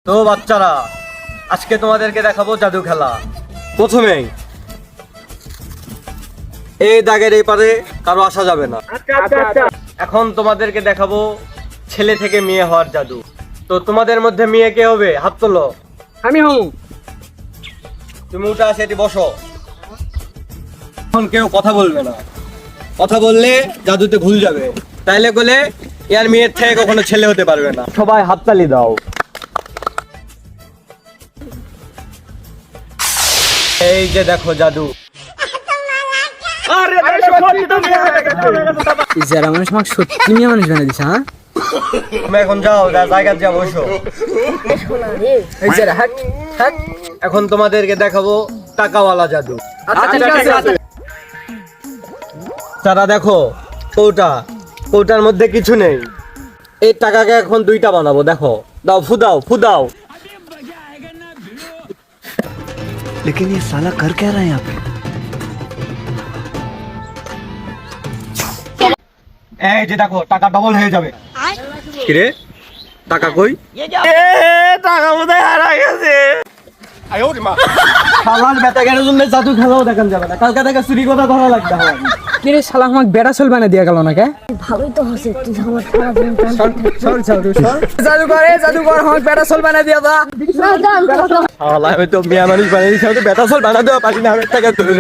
তো বাচ্চারা, আজকে তোমাদেরকে দেখাবো জাদু খেলা। প্রথমেই এই দাগের এই পারে কারো আসা যাবে না। এখন তোমাদেরকে দেখাবো ছেলে থেকে মেয়ে হওয়ার জাদু। তো তোমাদের মধ্যে মেয়ে কে হবে? হাত তোলো। আমি হব। তুমি উঠে আসে এটি বসো। এখন কেউ কথা বলবে না, কথা বললে জাদুতে ভুল যাবে। তাইলে বলে ইয়ার মেয়ের থেকে কখনো ছেলে হতে পারবে না। সবাই হাততালি দাও। এই যে দেখো জাদু। যারা মানুষ আমাকে সত্যি নিয়ে মানুষ বানিয়ে দিছে। হ্যাঁ, তুমি এখন যাও, জায়গা যা বসো। এই যারা হাট হাট। এখন তোমাদেরকে দেখাবো টাকাওয়ালা জাদু। আচ্ছা ঠিক আছে। তারা দেখো কৌটার মধ্যে কিছু নেই। এই টাকাকে এখন দুইটা বানাবো। দেখো, দাও, ফুদাও ফুদাও। लेकिन ये साला कर क्या रहा है यहाँ पे? এই যে দেখো, টাকা ডবল হয়ে যাবে। কিরে, টাকা কই? টাকা বোধহয় হারাই গেছে। শালার বেটা কেন জন্য জাদু খেলাও দেখান যাবে না। কালকে থেকে চুরি কথা ধরা লাগবে আমার। কি রে শালা আমাকে বেড়া চুল বানিয়ে দিয়ে গেল না কে? ভালোই তো হচ্ছে তুই আমার খারাপ জাদুকর আমাকে বেড়া চুল বানিয়ে দিয়ে দা। শালা আমি তো মেয়ে মানুষ বানিয়ে দিচ্ছি, আমি তো বেটা চল বানা দেওয়া পারি না। আমি টাকা তুলে